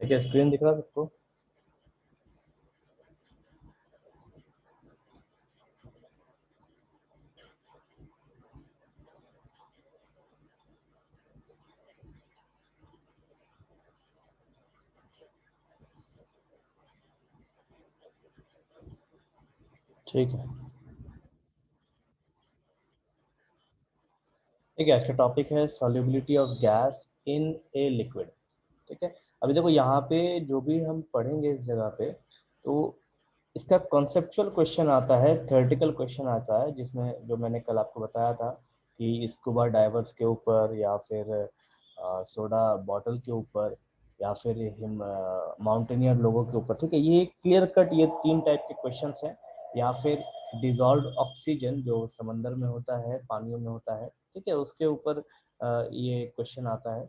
ठीक है, स्क्रीन दिख रहा है सबको? ठीक है, ठीक है। इसका टॉपिक है solubility of gas in a liquid. ठीक है, अभी देखो यहाँ पे जो भी हम पढ़ेंगे इस जगह पे, तो इसका कॉन्सेप्चुअल क्वेश्चन आता है, थ्योरेटिकल क्वेश्चन आता है, जिसमें जो मैंने कल आपको बताया था कि स्कूबा डाइवर्स के ऊपर या फिर सोडा बॉटल के ऊपर या फिर हिम माउंटेनियर लोगों के ऊपर। ठीक है, ये क्लियर कट ये 3 टाइप के क्वेश्चंस हैं। या फिर डिजॉल्व ऑक्सीजन जो समंदर में होता है, पानियों में होता है, ठीक है, उसके ऊपर ये क्वेश्चन आता है।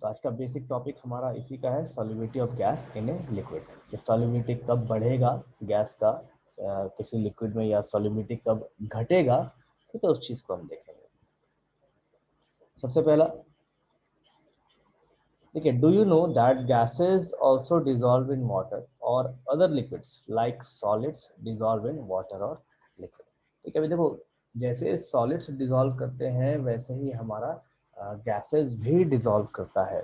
तो आज का बेसिक टॉपिक हमारा इसी का है, solubility of gas in a liquid. कि सॉल्युबिलिटी कब बढ़ेगा गैस का किसी लिक्विड में, या सॉल्युबिलिटी कब घटेगा, ठीक है, उस चीज को हम देखेंगे। सबसे पहला, ठीक है, do you know that gases also dissolve in water और other liquids like solids dissolve in water और लिक्विड। ठीक है, अभी देखो, जैसे सॉलिड्स डिजॉल्व करते हैं वैसे ही हमारा गैसेज भी डिजॉल्व करता है।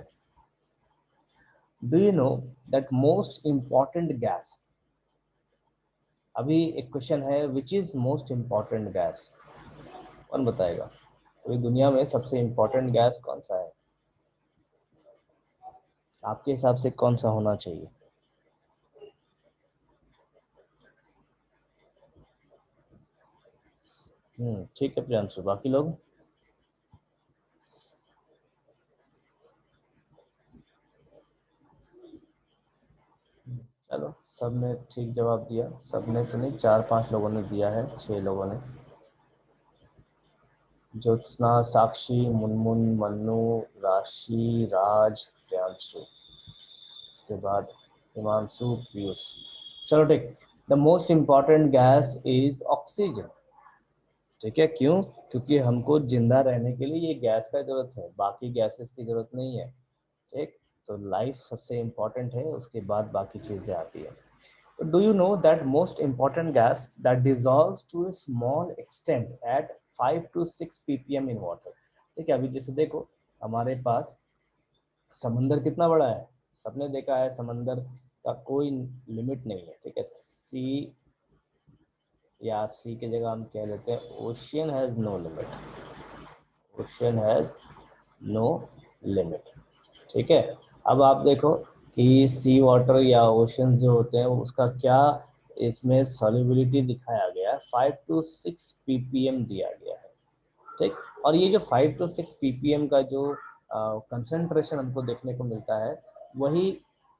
Do you know that most important gas, अभी एक क्वेश्चन है, which is most important gas, कौन बताएगा? पूरी दुनिया में सबसे इंपॉर्टेंट गैस कौन सा है आपके हिसाब से, कौन सा होना चाहिए? ठीक है प्रियांशु, बाकी लोग? चलो, सबने ठीक जवाब दिया। सबने तो नहीं, 4-5 लोगों ने दिया है, 6 लोगों ने। ज्योत्सना, साक्षी, मुनमुन, मन्नू, राशि, राज, प्रियांशु, उसके बाद हिमांशु, पीयूष। चलो ठीक, the most important gas is oxygen. ठीक है, क्यों? क्योंकि हमको जिंदा रहने के लिए ये गैस का जरूरत है, बाकी गैसेस की जरूरत नहीं है। ठीक, तो लाइफ सबसे इंपॉर्टेंट है, उसके बाद बाकी चीजें आती है। तो do you know that most important gas that dissolves to a small extent at 5 to 6 ppm in water. ठीक है, अभी जैसे देखो, हमारे पास समंदर कितना बड़ा है, सबने देखा है, समंदर का कोई लिमिट नहीं है। ठीक है, सी, या सी की जगह हम कह लेते हैं ocean has no limit. Ocean has no limit. ठीक है, अब आप देखो कि सी वाटर या ओशन जो होते हैं उसका क्या इसमें सॉल्युबिलिटी दिखाया गया है, 5 to 6 ppm दिया गया है। ठीक, और ये जो 5 to 6 ppm का जो कंसंट्रेशन हमको देखने को मिलता है, वही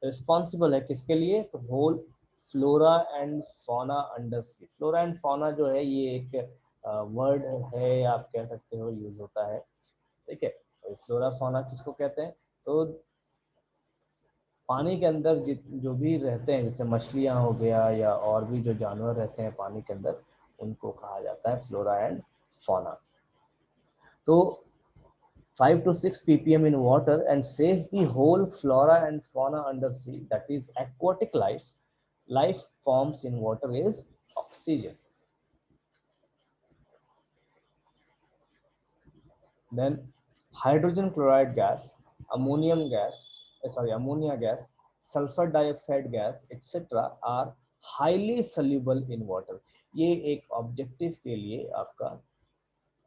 रिस्पॉन्सिबल है किसके लिए? तो whole flora and fauna under sea. Flora and fauna जो है ये एक वर्ड है, आप कह सकते हो, यूज होता है। ठीक है, फ्लोरा फौना किसको कहते हैं? तो पानी के अंदर जो भी रहते हैं, जैसे मछलियां हो गया या और भी जो जानवर रहते हैं पानी के अंदर, उनको कहा जाता है फ्लोरा एंड फौना। तो 5 to 6 ppm in water and saves the whole flora and fauna under sea, that is aquatic life. Life forms in water is oxygen. Then hydrogen chloride gas, ammonium gas, ammonia gas, sulfur dioxide gas, etc. are highly soluble in water. ये एक objective के लिए आपका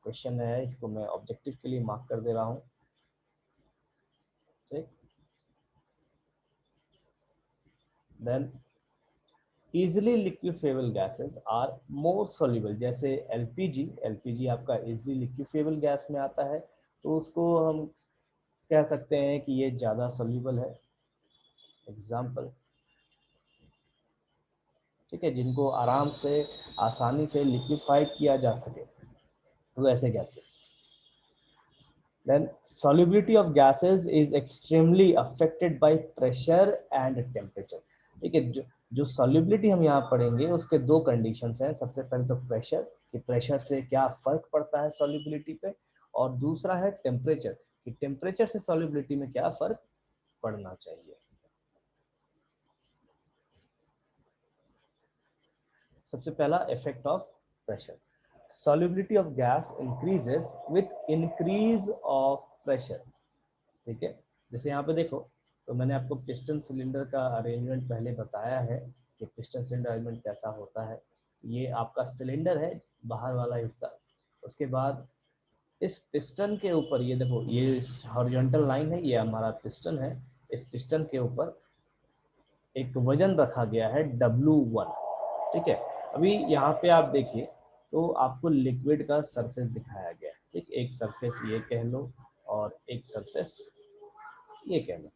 question है, इसको मैं objective के लिए मार्क कर दे रहा हूँ। ठीक, then easily liquefiable gases are more soluble. जैसे एलपीजी, एलपीजी आपका इजिली लिक्विफेबल गैस में आता है, तो उसको हम कह सकते हैं कि ये ज़्यादा सोल्यूबल है। एग्जाम्पल, ठीक है, जिनको आराम से आसानी से लिक्विफाइड किया जा सके, तो ऐसे gases. Then solubility of gases is extremely affected by pressure and temperature। ठीक है, जो solubility हम यहाँ पढ़ेंगे उसके 2 कंडीशंस हैं। सबसे पहले तो प्रेशर, कि प्रेशर से क्या फर्क पड़ता है solubility पे, और दूसरा है टेम्परेचर, कि टेम्परेचर से solubility में क्या फर्क पड़ना चाहिए। सबसे पहला effect of pressure, solubility of gas increases with increase of pressure. ठीक है, जैसे यहाँ पे देखो, तो मैंने आपको पिस्टन सिलेंडर का अरेंजमेंट पहले बताया है कि पिस्टन सिलेंडर अरेंजमेंट कैसा होता है। ये आपका सिलेंडर है, बाहर वाला हिस्सा, उसके बाद इस पिस्टन के ऊपर ये देखो, ये हॉरिजॉन्टल लाइन है, ये हमारा पिस्टन है, इस पिस्टन के ऊपर एक वजन रखा गया है W1। ठीक है, अभी यहाँ पे आप देखिए तो आपको लिक्विड का सरफेस दिखाया गया है। ठीक, एक सरफेस ये कह लो और एक सरफेस ये कह लो।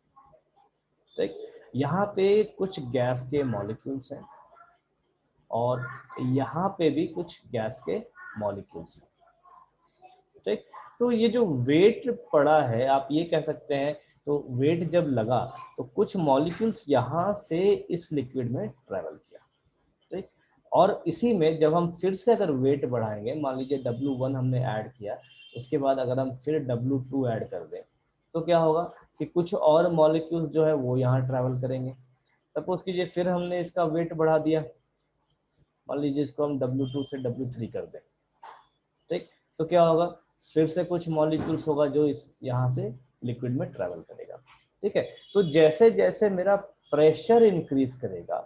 ठीक, यहाँ पे कुछ गैस के मॉलिक्यूल्स हैं और यहाँ पे भी कुछ गैस के मॉलिक्यूल्स हैं। ठीक, तो ये जो वेट पड़ा है, आप ये कह सकते हैं, तो वेट जब लगा तो कुछ मॉलिक्यूल्स यहाँ से इस लिक्विड में ट्रेवल किया। ठीक, और इसी में जब हम फिर से अगर वेट बढ़ाएंगे, मान लीजिए W1 हमने ऐड किया, उसके बाद अगर हम फिर W2 ऐड कर दें तो क्या होगा कि कुछ और मॉलिक्यूल्स जो है वो यहाँ ट्रैवल करेंगे। सपोज कीजिए फिर हमने इसका वेट बढ़ा दिया, मान लीजिए इसको हम W2 से W3 कर दें। ठीक, तो क्या होगा, फिर से कुछ मॉलिक्यूल्स होगा जो इस यहाँ से लिक्विड में ट्रैवल करेगा। ठीक है, तो जैसे जैसे मेरा प्रेशर इंक्रीज करेगा,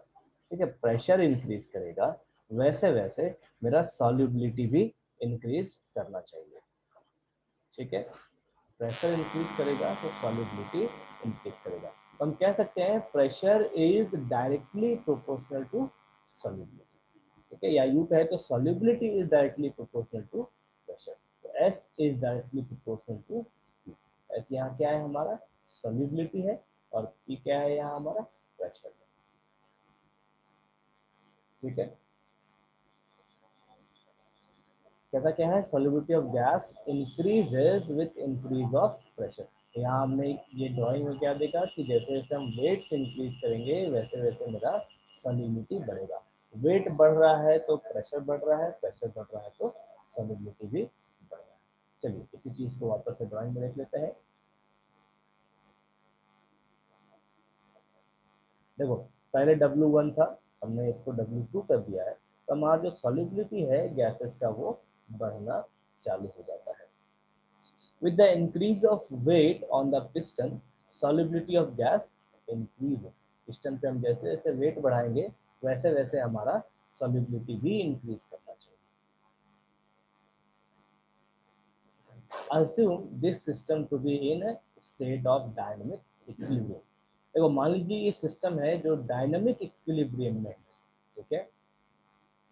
ठीक है, प्रेशर इंक्रीज करेगा, वैसे वैसे मेरा सॉल्युबिलिटी भी इंक्रीज करना चाहिए। ठीक है, प्रेशर इंक्रीज करेगा तो सॉल्युबिलिटी इंक्रीज करेगा। तो हम कह सकते हैं pressure is directly proportional to solubility. ठीक है, या यूं कहे तो solubility is directly proportional to pressure. तो S is directly proportional to P। S यहाँ क्या है हमारा, सॉल्युबिलिटी है, और P क्या है यहाँ हमारा, प्रेशर है। ठीक है, कहता क्या है, solubility of gas increases with increase of pressure. यहाँ हमने ये ड्राइंग में क्या देखा कि जैसे जैसे हम वेट्स इंक्रीज करेंगे वैसे वैसे मेरा सॉल्युबिलिटी बढ़ेगा। वेट बढ़ रहा है तो प्रेशर बढ़ रहा है, प्रेशर बढ़ रहा है तो सॉल्युबिलिटी भी बढ़ रहा है। चलिए इसी चीज को वापस से ड्राइंग में देख लेते हैं। देखो, पहले W1 था, हमने इसको W2 कर दिया है, तो हमारा जो सॉल्युबिलिटी है गैसेस का वो बढ़ना चालू हो जाता है। With the increase of weight on the piston, solubility of gas increases. Piston पे हम जैसे जैसे वेट बढ़ाएंगे वैसे वैसे हमारा solubility भी इंक्रीज करना चाहिए। Assume this system to be in a state of dynamic equilibrium. देखो, मान लीजिए ये सिस्टम है जो डायनामिक इक्विलिब्रियम में है। ठीक है,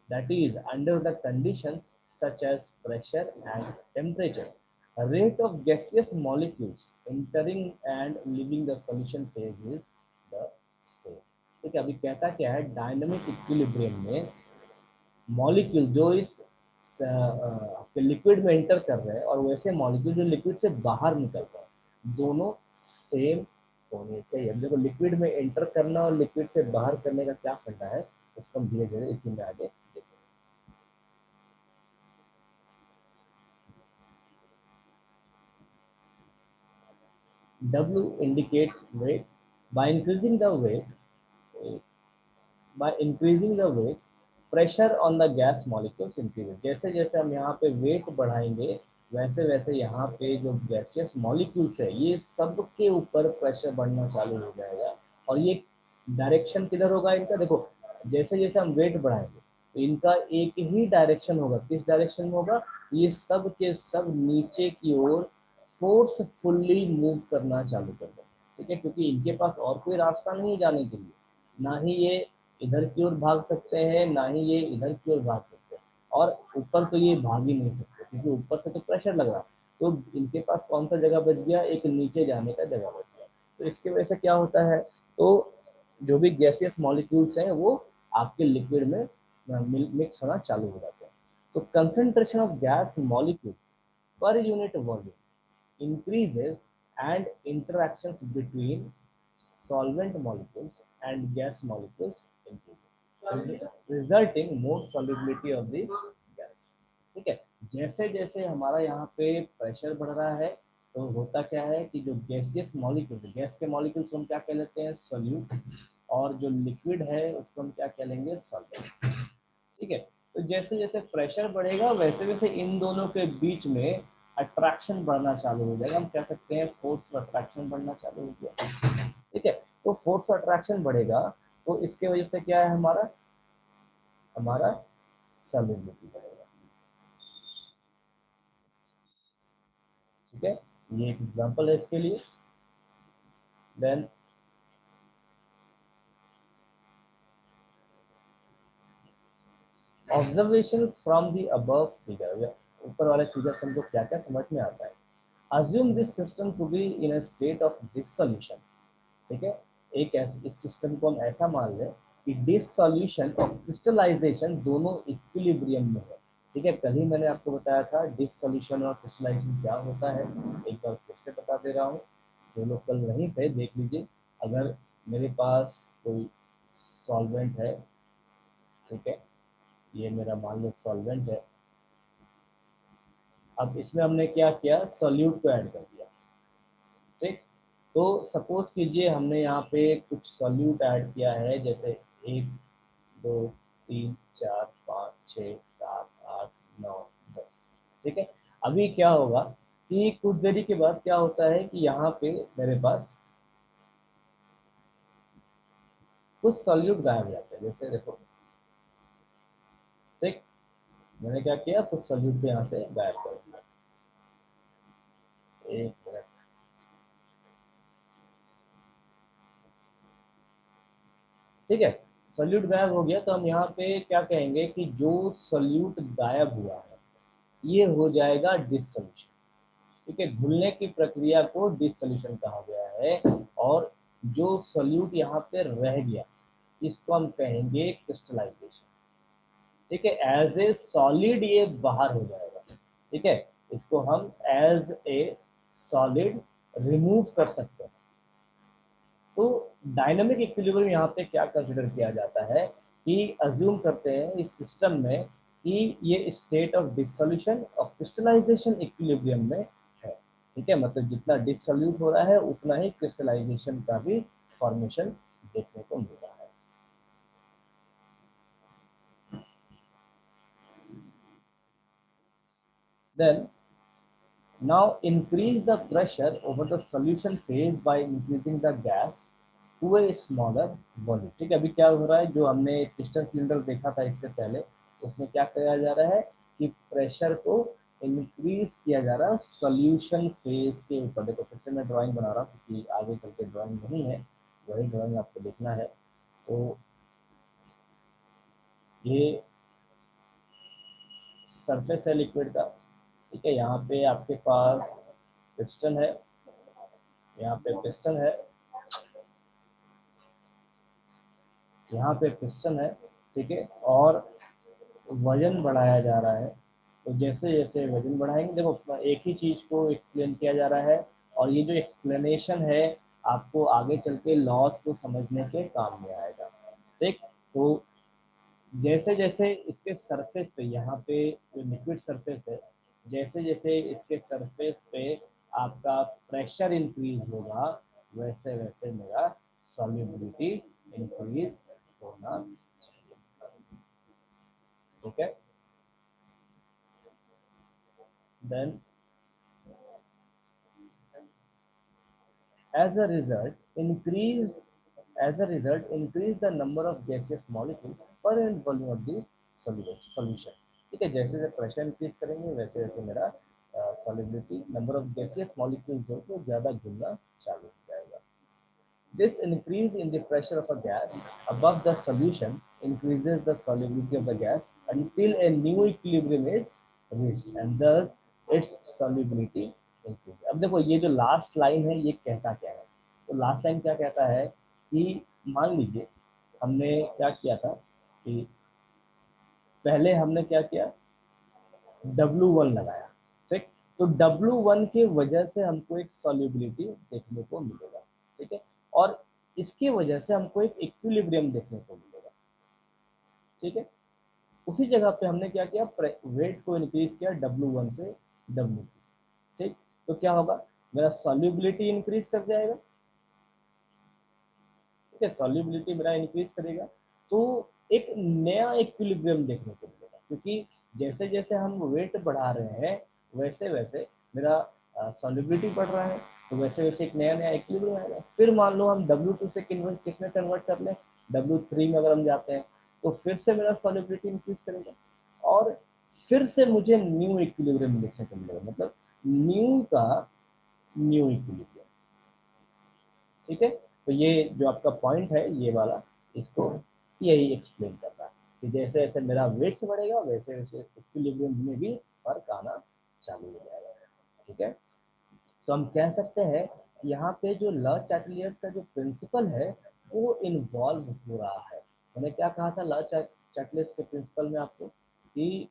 that is under the conditions such as pressure and temperature. A rate of gaseous molecules entering and leaving the solution phase is the same. ठीक है, अभी कहता क्या है, डायनामिक इक्विलिब्रियम में मॉलिक्यूल जो इस आपके लिक्विड में एंटर कर रहे हैं और वैसे मॉलिक्यूल जो लिक्विड से बाहर निकल रहे हैं, दोनों सेम होने चाहिए। अब देखो, लिक्विड में एंटर करना और लिक्विड से बाहर करने का क्या फंडा है, उसको हम धीरे धीरे इसी में आगे देखेंगे। W indicates weight. By increasing the weight, pressure on the gas molecules increases. जैसे जैसे हम यहाँ पे वेट बढ़ाएंगे वैसे वैसे यहाँ पे जो गैसियस मॉलिक्यूल्स है ये सब के ऊपर प्रेशर बढ़ना चालू हो जाएगा। और ये डायरेक्शन किधर होगा इनका, देखो जैसे जैसे हम वेट बढ़ाएंगे तो इनका एक ही डायरेक्शन होगा। किस डायरेक्शन में होगा, ये सब के सब नीचे की ओर फोर्सफुल्ली मूव करना चालू कर देंगे। ठीक है, क्योंकि इनके पास और कोई रास्ता नहीं जाने के लिए, ना ही ये इधर की ओर भाग सकते हैं ना ही ये इधर की ओर भाग सकते हैं, और ऊपर तो ये भाग ही नहीं सकते क्योंकि ऊपर से तो प्रेशर लग रहा। तो इनके पास कौन सा जगह बच गया, एक नीचे जाने का जगह बच गया। तो इसके वजह से क्या होता है, तो जो भी गैसियस मॉलिक्यूल्स हैं वो आपके लिक्विड में मिक्स होना चालू हो जाते हैं। तो concentration of gas molecules per unit volume increases and interactions between solvent molecules and gas molecules increases, resulting more solubility of the gas. ठीक है, जैसे जैसे हमारा यहाँ पे प्रेशर बढ़ रहा है तो होता क्या है कि जो गैसियस मॉलिक्यूल, गैस के मॉलिक्यूल्स को हम क्या कह लेते हैं, सोल्यूट, और जो लिक्विड है उसको हम क्या कह लेंगे, सॉल्वेंट। ठीक है, तो जैसे जैसे प्रेशर बढ़ेगा वैसे वैसे इन दोनों के बीच में अट्रैक्शन बढ़ना चालू हो जाएगा, हम कह सकते हैं फोर्स अट्रैक्शन बढ़ना चालू हो गया। ठीक है, तो फोर्स अट्रैक्शन बढ़ेगा तो इसके वजह से क्या है, हमारा हमारा सॉल्युबिलिटी बढ़ेगा। ठीक है, ये एक एग्जांपल है इसके लिए। Then observation from the above figure, ऊपर वाले फिगर से हमको क्या क्या समझ में आता है। Assume this system to be in a state of dissolution. ठीक है, एक ऐसे इस सिस्टम को हम ऐसा मान लें कि डिसोल्यूशन और क्रिस्टलाइजेशन दोनों इक्विलिब्रियम में है। ठीक है, कल ही मैंने आपको बताया था डिसोल्यूशन और क्रिस्टलाइजेशन क्या होता है, एक बार फिर से बता दे रहा हूँ, जो लोग कल नहीं थे देख लीजिए। अगर मेरे पास कोई सॉल्वेंट है, ठीक है, ये मेरा मान लो सॉल्वेंट है, अब इसमें हमने क्या किया, सोल्यूट को ऐड कर दिया। ठीक, तो सपोज कीजिए हमने यहाँ पे कुछ सोल्यूट ऐड किया है, जैसे 1 2 3 4 5 6 7 8 9 10। ठीक है, अभी क्या होगा कि कुछ देरी के बाद क्या होता है कि यहाँ पे मेरे पास कुछ सोल्यूट गायब हो जाते हैं, जैसे देखो। ठीक, मैंने क्या किया, कुछ सोल्यूट को यहाँ से गायब कर दिया। एक मिनट, ठीक है, सोल्यूट गायब हो गया तो हम यहाँ पे क्या कहेंगे कि जो सोल्यूट गायब हुआ है ये हो जाएगा डिसोल्यूशन। ठीक है, घुलने की प्रक्रिया को डिसोल्यूशन कहा गया है, और जो सोल्यूट यहाँ पे रह गया इसको हम कहेंगे क्रिस्टलाइजेशन। ठीक है, एज ए सॉलिड ये बाहर हो जाएगा। ठीक है, इसको हम एज ए सॉलिड रिमूव कर सकते हैं। तो डायनामिक इक्विलिब्रियम यहाँ पे क्या कंसिडर किया जाता है कि अज्यूम करते हैं इस सिस्टम में कि ये स्टेट ऑफ डिसोल्यूशन और क्रिस्टलाइजेशन इक्विलिब्रियम में है। ठीक है, मतलब जितना डिसोल्यूट हो रहा है उतना ही क्रिस्टलाइजेशन का भी फॉर्मेशन देखने को मिल रहा है। Then now increase the pressure over the solution phase by increasing the gas to a smaller volume। ठीक है, अभी क्या हो रहा है, जो हमने पिस्टन सिलेंडर देखा था इससे पहले, उसमें क्या किया जा रहा है कि प्रेशर को इंक्रीज किया जा रहा है सॉल्यूशन फेज के ऊपर। देखो फिर से मैं ड्राइंग बना रहा हूँ क्योंकि आगे चल के ड्राइंग नहीं है, वही ड्राइंग आपको देखना है। तो ये सरफेस है लिक्विड का। ठीक है, यहाँ पे आपके पास पिस्टन है, यहाँ पे पिस्टन है, यहाँ पे पिस्टन है। ठीक है, और वजन बढ़ाया जा रहा है। तो जैसे जैसे वजन बढ़ाएंगे, देखो एक ही चीज को एक्सप्लेन किया जा रहा है, और ये जो एक्सप्लेनेशन है आपको आगे चल के लॉज को समझने के काम में आएगा। ठीक, तो जैसे जैसे इसके सरफेस पे, यहाँ पे जो लिक्विड सरफेस है, जैसे जैसे इसके सरफेस पे आपका प्रेशर इंक्रीज होगा वैसे वैसे मेरा सॉल्युबिलिटी इंक्रीज होना चाहिए। ठीक है, then as a result increase increase the number of gaseous molecules per unit volume of the solution। ठीक है, जैसे जैसे प्रेशर इंक्रीज करेंगे वैसे वैसे मेरा solubility, number of gaseous molecules जो तो ज़्यादा घुलना चालू हो जाएगा। This increase in the pressure of a gas above the solution increases the solubility of the gas until a new equilibrium is reached and thus its solubility increases। अब देखो ये जो लास्ट लाइन है ये कहता क्या है, तो लास्ट लाइन क्या कहता है कि मान लीजिए हमने क्या किया था कि पहले हमने क्या किया, W1 लगाया। ठीक, तो W1 के वजह से हमको एक सॉल्युबिलिटी देखने को मिलेगा। ठीक है, और इसकी वजह से हमको एक इक्विलिब्रियम देखने को मिलेगा। ठीक है, उसी जगह पे हमने क्या किया, वेट को इंक्रीज किया W1 से W2। ठीक, तो क्या होगा, मेरा सॉल्युबिलिटी इंक्रीज कर जाएगा, ठीक है, सॉल्युबिलिटी मेरा इंक्रीज करेगा, तो एक नया इक्विलिब्रियम देखने को मिलेगा, क्योंकि जैसे जैसे हम वेट बढ़ा रहे हैं वैसे वैसे मेरा सॉल्युबिलिटी बढ़ रहा है, तो वैसे वैसे एक नया नया इक्विलिब्रियम आएगा। फिर मान लो हम W2 से किसमें कन्वर्ट कर लें, W3 में अगर हम जाते हैं तो फिर से मेरा सॉल्युबिलिटी इंक्रीज करेगा और फिर से मुझे न्यू इक्विलिब्रियम देखने को मिलेगा, मतलब न्यू का न्यू इक्विलिब्रियम, ठीक है। तो ये जो आपका पॉइंट है ये वाला, इसको यही एक्सप्लेन करता है कि जैसे जैसे मेरा वेट्स बढ़ेगा वैसे वैसे इक्विलिब्रियम में भी फर्क आना चालू हो जाएगा, ठीक है। तो हम कह सकते हैं यहाँ पे जो लॉ चैटलियर्स का जो प्रिंसिपल है वो इन्वॉल्व हो रहा है। मैंने क्या कहा था लॉ चैटलियर्स के प्रिंसिपल में आपको, कि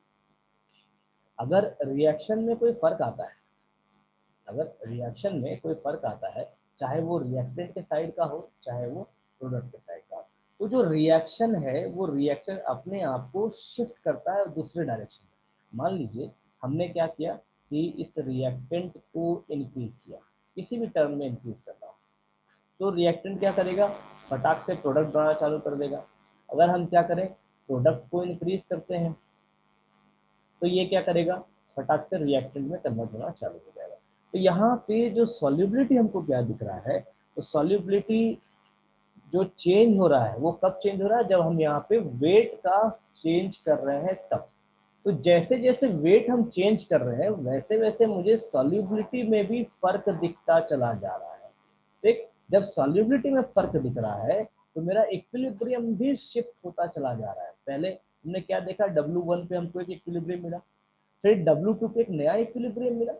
अगर रिएक्शन में कोई फर्क आता है, अगर रिएक्शन में कोई फर्क आता है, चाहे वो रिएक्टेंट के साइड का हो चाहे वो प्रोडक्ट के साइड का हो, तो जो रिएक्शन है वो रिएक्शन अपने आप को शिफ्ट करता है दूसरे डायरेक्शन में। मान लीजिए हमने क्या किया कि इस रिएक्टेंट को इंक्रीज किया, किसी भी टर्म में इंक्रीज करना हो, तो रिएक्टेंट क्या करेगा, फटाक से प्रोडक्ट बनाना चालू कर देगा। अगर हम क्या करें, प्रोडक्ट को इंक्रीज करते हैं तो ये क्या करेगा, फटाक से रिएक्टेंट में कन्वर्ट होना चालू हो जाएगा। तो यहाँ पे जो सॉल्युबिलिटी हमको क्या दिख रहा है, तो सॉल्युबिलिटी जो चेंज हो रहा है वो कब चेंज हो रहा है, जब हम यहाँ पे वेट का चेंज कर रहे हैं तब। तो जैसे जैसे वेट हम चेंज कर रहे हैं वैसे वैसे मुझे सॉल्युबिलिटी में भी फर्क दिखता चला जा रहा है, ठीक। जब सॉल्युबिलिटी में फर्क दिख रहा है तो मेरा इक्विलिब्रियम भी शिफ्ट होता चला जा रहा है। पहले हमने क्या देखा, W1 पे हमको एक इक्विलिब्रियम मिला, फिर W2 पे एक नया इक्विलिब्रियम मिला,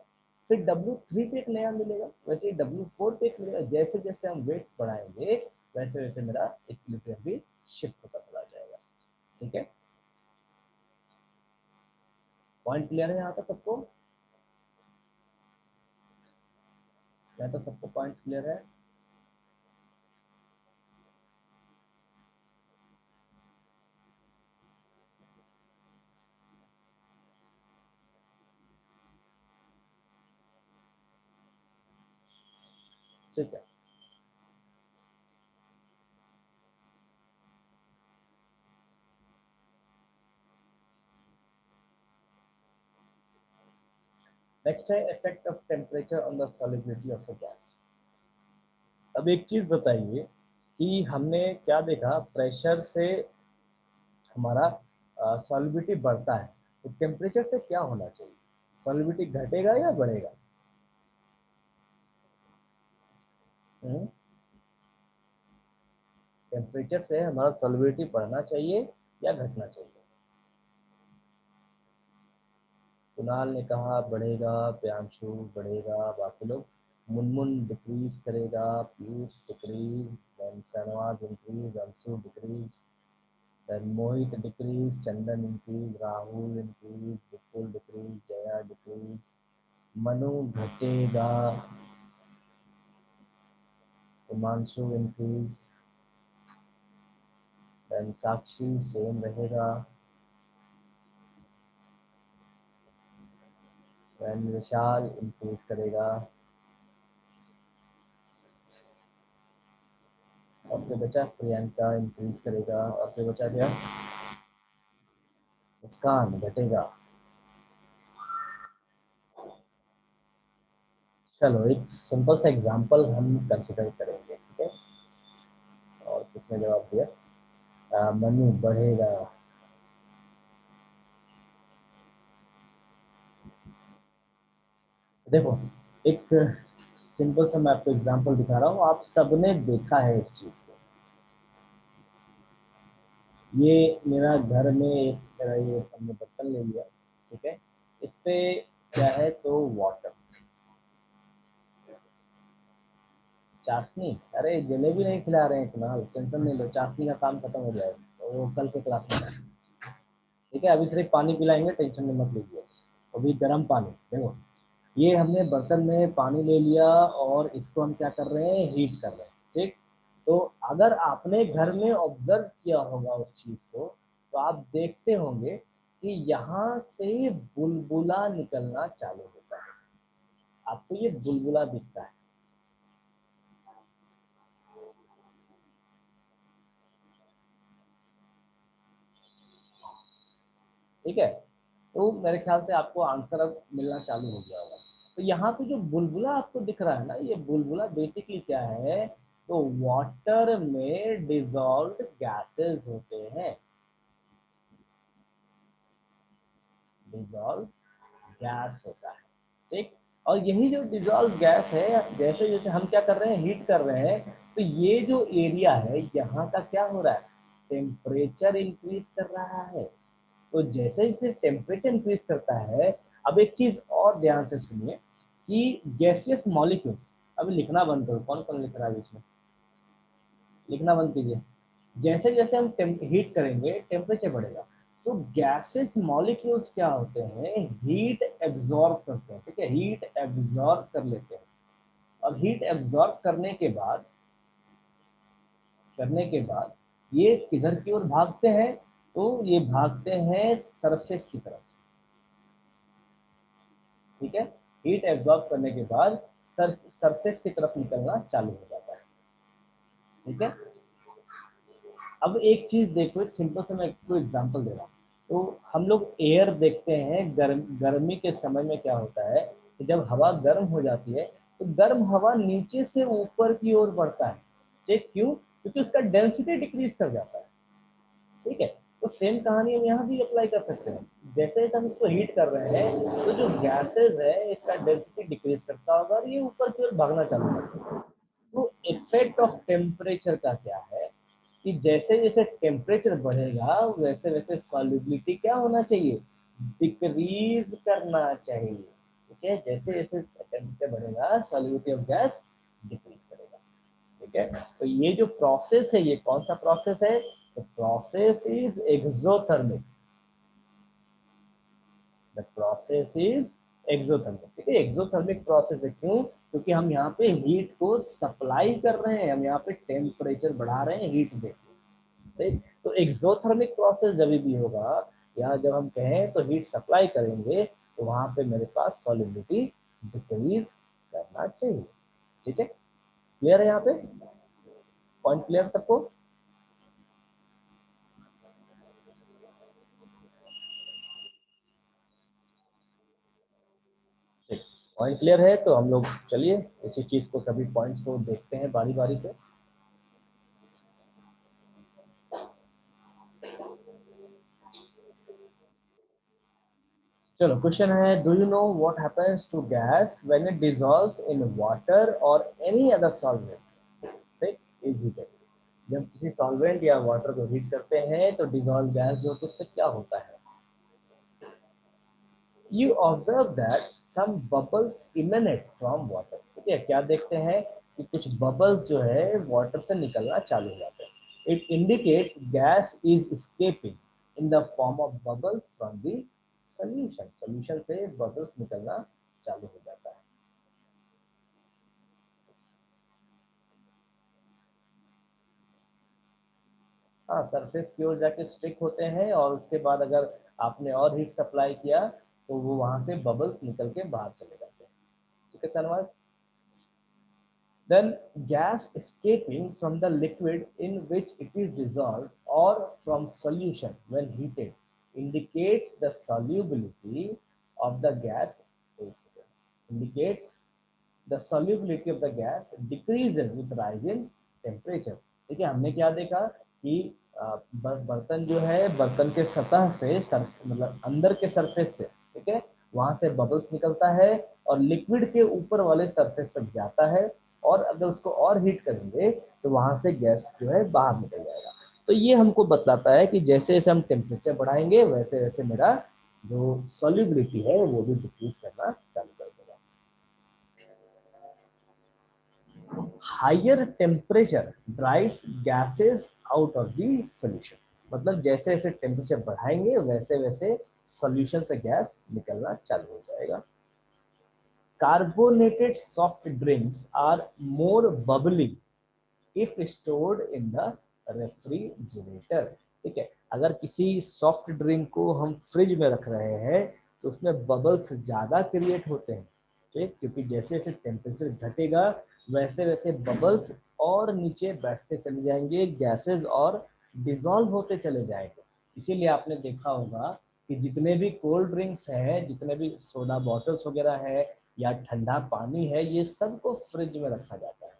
फिर W3 पे एक नया मिलेगा, वैसे ही W4 पे एक मिलेगा। जैसे जैसे हम वेट बढ़ाएंगे वैसे वैसे मेरा इक्विलिब्रियम भी शिफ्ट होता चला जाएगा, ठीक है। पॉइंट क्लियर है यहाँ तक सबको, यहाँ तो सबको पॉइंट क्लियर है। ठीक है, नेक्स्ट है effect of temperature on the solubility of the gas. अब एक चीज बताइए कि हमने क्या देखा, प्रेशर से हमारा सॉलिबिलिटी बढ़ता है, तो टेम्परेचर से क्या होना चाहिए, सॉलिबिलिटी घटेगा या बढ़ेगा? टेम्परेचर से हमारा सॉलिबिलिटी बढ़ना चाहिए या घटना चाहिए? कुणाल ने कहा बढ़ेगा, प्रियांशु बढ़ेगा, बाकी लोग, मुनमुन डिक्रीज करेगा, Piyush decrease, then Shahnawaz increase, Anshu decrease, then Mohit decrease, Chandan increase, Rahul increase, Vipul decrease, Jaya decrease, Manu घटेगा, Himanshu increase, then Sakshi same रहेगा, देन विशाल इंक्रीज करेगा, और फिर बचा प्रियंका इंक्रीज करेगा, और फिर बचा क्या, मुस्कान घटेगा। चलो एक सिंपल सा एग्जांपल हम कंसिडर करेंगे, ठीक है। और किसने जवाब दिया, मनु बढ़ेगा। देखो एक सिंपल सा मैं आपको एग्जांपल दिखा रहा हूँ, आप सबने देखा है इस चीज को। ये मेरा घर में एक मेरा ये हमने बर्तन ले लिया, ठीक है। इस पे क्या है, तो वाटर, चाशनी, अरे जलेबी नहीं खिला रहे हैं फिलहाल, टेंशन नहीं लो, चाशनी का काम खत्म हो जाएगा तो वो कल के क्लास में, ठीक है। अभी सिर्फ पानी पिलाएंगे, टेंशन में मत लीजिए। अभी गर्म पानी, देखो ये हमने बर्तन में पानी ले लिया और इसको हम क्या कर रहे हैं, हीट कर रहे हैं, ठीक। तो अगर आपने घर में ऑब्जर्व किया होगा उस चीज को, तो आप देखते होंगे कि यहाँ से बुलबुला निकलना चालू होता है, आपको ये बुलबुला दिखता है। ठीक है, तो मेरे ख्याल से आपको आंसर अब मिलना चालू हो गया होगा। तो यहाँ पे जो बुलबुला आपको दिख रहा है ना, ये बुलबुला बेसिकली क्या है, तो वाटर में डिजॉल्व्ड गैसेस होते हैं, डिजॉल्व गैस होता है। ठीक, और यही जो डिजॉल्व गैस है, जैसे जैसे हम क्या कर रहे हैं, हीट कर रहे हैं, तो ये जो एरिया है यहाँ का क्या हो रहा है, टेम्परेचर इंक्रीज कर रहा है। तो जैसे जैसे टेम्परेचर इंक्रीज करता है, अब एक चीज और ध्यान से सुनिए कि गैसियस मॉलिक्यूल्स, अभी लिखना बंद करो, कौन कौन लिख रहा है बीच में, लिखना बंद कीजिए। जैसे जैसे हम हीट करेंगे टेम्परेचर बढ़ेगा, तो गैसेस मॉलिक्यूल्स क्या होते हैं, हीट एब्जॉर्ब करते हैं। ठीक है, हीट एब्जॉर्ब कर लेते हैं, और हीट एब्जॉर्ब करने के बाद ये किधर की ओर भागते हैं, तो ये भागते हैं सरफेस की तरफ। ठीक है, हीट एब्जॉर्ब करने के बाद सरफेस की तरफ निकलना चालू हो जाता है। ठीक है, अब एक चीज देखो, एक सिंपल सा मैं आपको एग्जांपल दे रहा हूँ। तो हम लोग एयर देखते हैं, गर्मी के समय में क्या होता है कि जब हवा गर्म हो जाती है, तो गर्म हवा नीचे से ऊपर की ओर बढ़ता है। ठीक, क्यों, क्योंकि उसका डेंसिटी डिक्रीज कर जाता है। ठीक है, तो सेम कहानी हम यहाँ भी अप्लाई कर सकते हैं। जैसे जैसे हम इसको हीट कर रहे हैं, तो जो गैसेज है इसका डेंसिटी डिक्रीज करता होगा और ये ऊपर की ओर भागना चालू करता है। तो इफेक्ट ऑफ टेम्परेचर का क्या है कि जैसे जैसे टेम्परेचर बढ़ेगा, वैसे वैसे सॉल्युबिलिटी क्या होना चाहिए, डिक्रीज करना चाहिए। ठीक है, जैसे जैसे टेम्परेचर बढ़ेगा, सॉल्युबिलिटी ऑफ गैस डिक्रीज करेगा। ठीक है, तो ये जो प्रोसेस है, ये कौन सा प्रोसेस है, the process is exothermic, the process is exothermic. ठीक है, एक्सोथर्मिक प्रोसेस है, क्यों, क्योंकि हम यहाँ पे हीट को सप्लाई कर रहे हैं, हम यहाँ पे टेम्परेचर बढ़ा रहे हैं हीट दे। ठीक, तो एक्सोथर्मिक प्रोसेस जब भी होगा, या जब हम कहें तो हीट सप्लाई करेंगे, तो वहां पे मेरे पास सॉल्युबिलिटी डिक्रीज करना चाहिए। ठीक है, क्लियर है यहाँ पे, पॉइंट क्लियर सबको। पॉइंट क्लियर है, तो हम लोग चलिए इसी चीज को, सभी पॉइंट्स को देखते हैं बारी बारी से। चलो, क्वेश्चन है, do you know what happens to gas when it dissolves in water और एनी अदर सॉल्वेंट। ठीक, इजी है, जब किसी सॉल्वेंट या वाटर को हीट करते हैं, तो डिसॉल्व गैस जो होती है उसमें क्या होता है, you observe that some bubbles emanate from water. ठीक है, क्या देखते हैं कि कुछ बबल्स जो है वाटर से निकलना चालू हो जाते हैं। It indicates gas is escaping in the form of bubbles from the solution, solution से बबल्स निकलना चालू हो जाता है। हाँ, सरफेस की ओर जाके स्टिक होते हैं, और उसके बाद अगर आपने और हीट सप्लाई किया, तो वो वहां से बबल्स निकल के बाहर चले जाते हैं। ठीक है सनवाज, then gas escaping from the liquid in which it is dissolved or from solution when heated indicates the solubility of the gas, indicates the solubility of the gas decreases with rise in temperature। ठीक है, हमने क्या देखा कि बर्तन जो है, बर्तन के सतह से मतलब अंदर के सरफेस से, ठीक है, वहां से बबल्स निकलता है और लिक्विड के ऊपर वाले सरफेस तक जाता है, और अगर उसको और हीट करेंगे, तो वहां से गैस जो है बाहर निकल जाएगा। तो ये हमको बतलाता है कि जैसे जैसे हम टेम्परेचर बढ़ाएंगे, वैसे वैसे मेरा जो सॉल्युबिलिटी है वो भी डिक्रीज करना चालू कर देगा। Higher temperature drives gases out of the solution, मतलब जैसे जैसे टेम्परेचर बढ़ाएंगे, वैसे वैसे सॉल्यूशन से गैस निकलना चालू हो जाएगा। Carbonated soft drinks are more bubbly if stored in the refrigerator. ठीक है, अगर किसी सॉफ्ट ड्रिंक को हम फ्रिज में रख रहे हैं, तो उसमें बबल्स ज्यादा क्रिएट होते हैं। ठीक, क्योंकि जैसे जैसे टेम्परेचर घटेगा वैसे वैसे बबल्स और नीचे बैठते चले जाएंगे, गैसेस और डिजॉल्व होते चले जाएंगे। इसीलिए आपने देखा होगा कि जितने भी कोल्ड ड्रिंक्स हैं, जितने भी सोडा बॉटल्स वगैरह है या ठंडा पानी है, ये सबको फ्रिज में रखा जाता है।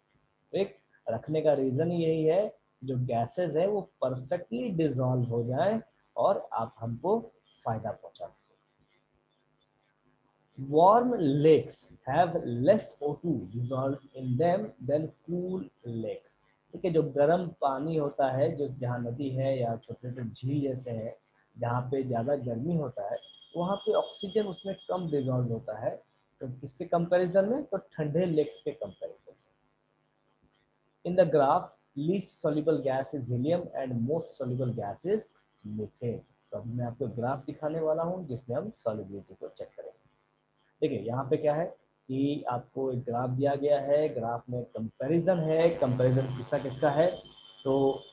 ठीक, रखने का रीजन यही है, जो गैसेस है वो परफेक्टली डिजॉल्व हो जाए और आप हमको फायदा पहुंचा सके। Warm lakes have less O2 dissolved in them than cool lakes। ठीक है, जो गर्म पानी होता है, जो जहाँ नदी है या छोटे छोटे झील जैसे है जहाँ पे ज़्यादा गर्मी होता है, वहाँ पे ऑक्सीजन उसमें कम डिजॉल्व होता है। तो किसके कंपैरिजन में, तो ठंडे लेक्स के comparison. In the graph, least soluble gas is helium and most soluble gas is methane। तो अभी मैं आपको ग्राफ दिखाने वाला हूँ जिसमें हम सॉल्युबिलिटी को चेक करेंगे। देखिए यहाँ पे क्या है कि आपको एक ग्राफ दिया गया है, ग्राफ में कंपैरिजन है, कंपैरिजन किसका किसका है। तो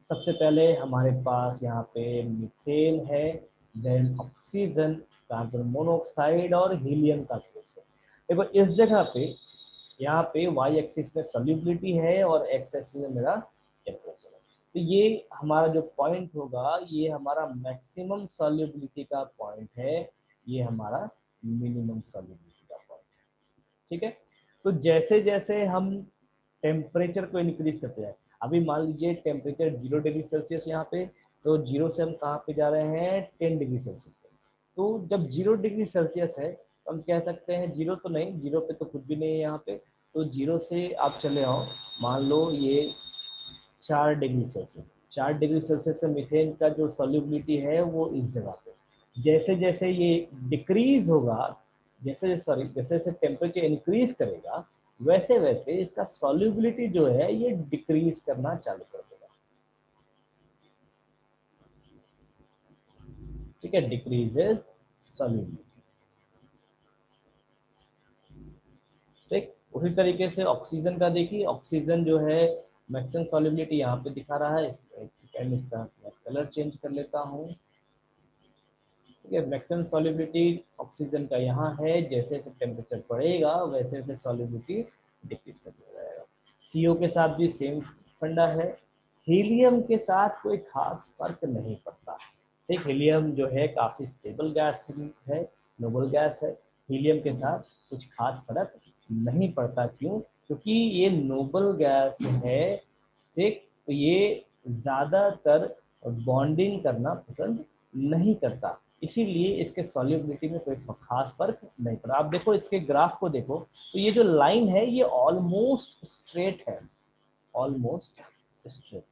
सबसे पहले हमारे पास यहाँ पे मीथेन है, देन ऑक्सीजन, कार्बन मोनोऑक्साइड और हीलियम का केस है। देखो इस जगह पे यहाँ पे वाई एक्सिस में सॉल्युबिलिटी है और एक्स एक्सिस में मेरा टेम्परेचर है। तो ये हमारा जो पॉइंट होगा ये हमारा मैक्सिमम सॉल्युबिलिटी का पॉइंट है, ये हमारा मिनिमम सॉल्युबिलिटी का पॉइंट है। ठीक है, तो जैसे जैसे हम टेम्परेचर को इंक्रीज करते हैं, अभी मान लीजिए टेम्परेचर 0 डिग्री सेल्सियस यहाँ पे, तो 0 से हम कहाँ पे जा रहे हैं, 10 डिग्री सेल्सियस पे। तो जब 0 डिग्री सेल्सियस है तो हम कह सकते हैं, 0 तो नहीं, 0 पे तो कुछ भी नहीं है यहाँ पे, तो 0 से आप चले आओ, मान लो ये 4 डिग्री सेल्सियस, 4 डिग्री सेल्सियस से मीथेन का जो सॉल्युबिलिटी है वो इस जगह पे। जैसे जैसे ये डिक्रीज होगा, जैसे सॉरी जैसे जैसे टेम्परेचर इंक्रीज करेगा वैसे वैसे इसका सॉल्युबिलिटी जो है ये डिक्रीज करना चालू कर देगा। ठीक है, डिक्रीजेस सॉल्युबिलिटी। ठीक, उसी तरीके से ऑक्सीजन का देखिए, ऑक्सीजन जो है मैक्सिमम सॉल्युबिलिटी यहाँ पे दिखा रहा है। एक सेकंड इसका कलर चेंज कर लेता हूँ। ठीक है, मैक्सिमम सॉल्युबिलिटी ऑक्सीजन का यहाँ है, जैसे जैसे टेम्परेचर बढ़ेगा वैसे वैसे सॉल्युबिलिटी डिक्रीज करता जाएगा। सीओ के साथ भी सेम फंडा है। हीलियम के साथ कोई खास फर्क नहीं पड़ता। ठीक, हीलियम जो है काफी स्टेबल गैस है, नोबल गैस है। हीलियम के साथ कुछ खास फर्क नहीं पड़ता। क्यों? क्योंकि ये नोबल गैस है। ठीक, तो ये ज्यादातर बॉन्डिंग करना पसंद नहीं करता, इसीलिए इसके सॉल्युबिलिटी में कोई खास फर्क नहीं पड़ा। आप देखो इसके ग्राफ को देखो, तो ये जो लाइन है ये ऑलमोस्ट स्ट्रेट है, ऑलमोस्ट स्ट्रेट।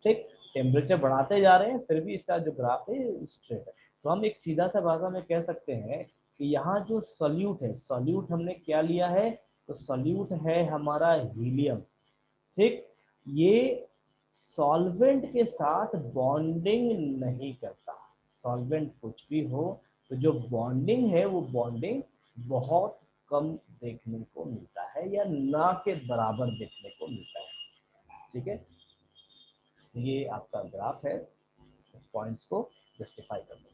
ठीक, टेम्परेचर बढ़ाते जा रहे हैं फिर भी इसका जो ग्राफ है स्ट्रेट है। तो हम एक सीधा सा भाषा में कह सकते हैं कि यहाँ जो सॉल्यूट है, सॉल्यूट हमने क्या लिया है, तो सॉल्यूट है हमारा हीलियम। ठीक, ये सॉल्वेंट के साथ बॉन्डिंग नहीं करता। सॉल्वेंट कुछ भी हो, तो जो बॉन्डिंग है वो बॉन्डिंग बहुत कम देखने को मिलता है या ना के बराबर देखने को मिलता है। ठीक है, ये आपका ग्राफ है, इस पॉइंट्स को जस्टिफाई करने।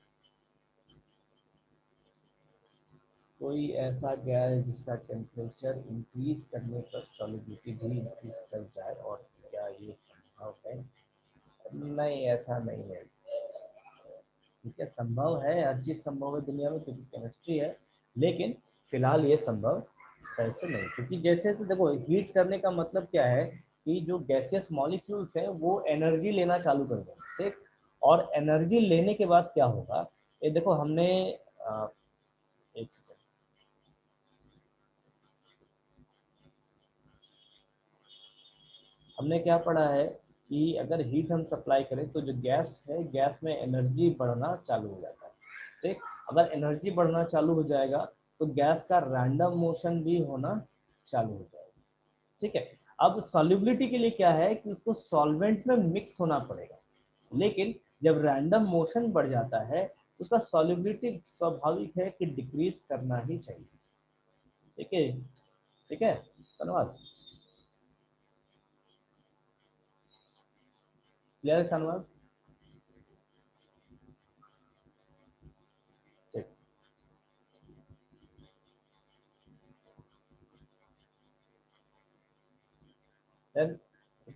कोई ऐसा गैस जिसका टेम्परेचर इंक्रीज करने पर सॉलिडिटी भी इंक्रीज कर जाए, और क्या ये संभव है? नहीं, ऐसा नहीं है। ठीक है, संभव है, हर चीज संभव है दुनिया में क्योंकि केमिस्ट्री है, लेकिन फिलहाल ये संभव इस टाइप से नहीं। क्योंकि जैसे जैसे देखो, हीट करने का मतलब क्या है कि जो गैसियस मॉलिक्यूल्स हैं वो एनर्जी लेना चालू कर देंगे। ठीक, और एनर्जी लेने के बाद क्या होगा, ये देखो हमने एक सेकंड, हमने क्या पढ़ा है कि अगर हीट हम सप्लाई करें तो जो गैस है, गैस में एनर्जी बढ़ना चालू हो जाता है। ठीक, अगर एनर्जी बढ़ना चालू हो जाएगा तो गैस का रैंडम मोशन भी होना चालू हो जाएगा। ठीक है, अब सॉल्युबिलिटी के लिए क्या है कि उसको सॉल्वेंट में मिक्स होना पड़ेगा, लेकिन जब रैंडम मोशन बढ़ जाता है उसका सॉल्युबिलिटी स्वाभाविक है कि डिक्रीज करना ही चाहिए। ठीक है, ठीक है, धन्यवाद। क्लियर है धन्यवाद। ठीक,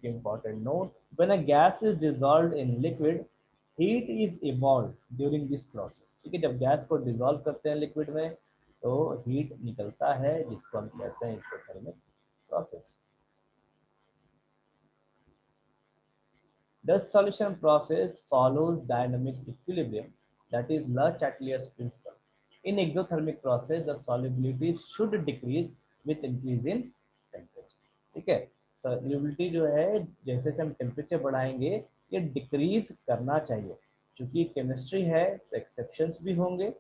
एक important note, when a gas is dissolved in liquid, heat is evolved during this process. ठीक है, जब गैस को डिजोल्व करते हैं लिक्विड में तो हीट निकलता है जिसको हम कहते हैं exothermic process. The solution process follows dynamic equilibrium, that is Le Chatelier's principle. In exothermic process, the solubility should decrease with increase in temperature. ठीक है, solubility जो है जैसे जैसे हम टेम्परेचर बढ़ाएंगे ये डिक्रीज करना चाहिए. क्योंकि केमिस्ट्री है तो एक्सेप्शंस भी होंगे.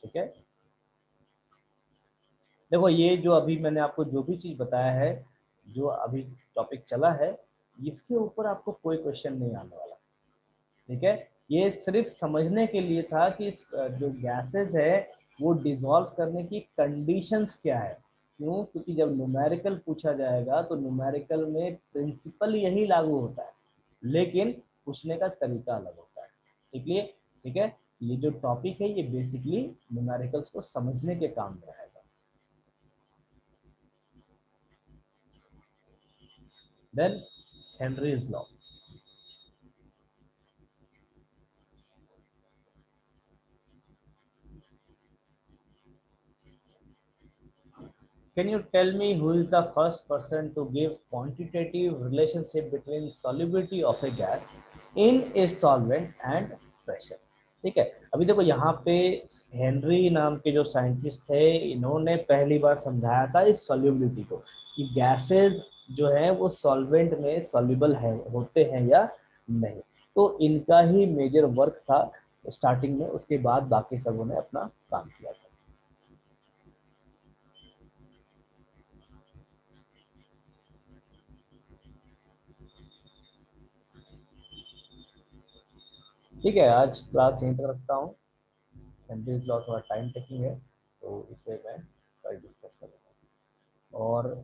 ठीक है, देखो ये जो अभी मैंने आपको जो भी चीज बताया है, जो अभी टॉपिक चला है, इसके ऊपर आपको कोई क्वेश्चन नहीं आने वाला. ठीक है, ये सिर्फ समझने के लिए था कि जो गैसेस है वो डिसॉल्व करने की कंडीशंस क्या है. क्यों? क्योंकि जब न्यूमेरिकल पूछा जाएगा तो न्यूमेरिकल में प्रिंसिपल यही लागू होता है लेकिन पूछने का तरीका अलग होता है. ठीक है, ये जो टॉपिक है ये बेसिकली न्यूमेरिकल्स को समझने के काम में रहेगा. Then Henry's law. Can you tell me who is the first person to give quantitative relationship between solubility of a gas in a solvent and pressure? ठीक है, अभी देखो यहाँ पे हेनरी नाम के जो साइंटिस्ट थे इन्होंने पहली बार समझाया था इस सॉल्युबिलिटी को कि गैसेस जो है वो सॉल्वेंट में सॉल्युबल है होते हैं या नहीं. तो इनका ही मेजर वर्क था स्टार्टिंग में, उसके बाद बाकी सबों ने अपना काम किया था. ठीक है, आज क्लास यहीं तक रखता हूँ. हेनरीज लॉ थोड़ा टाइम टेकिंग है तो इसे मैं कल डिस्कस करूँगा. और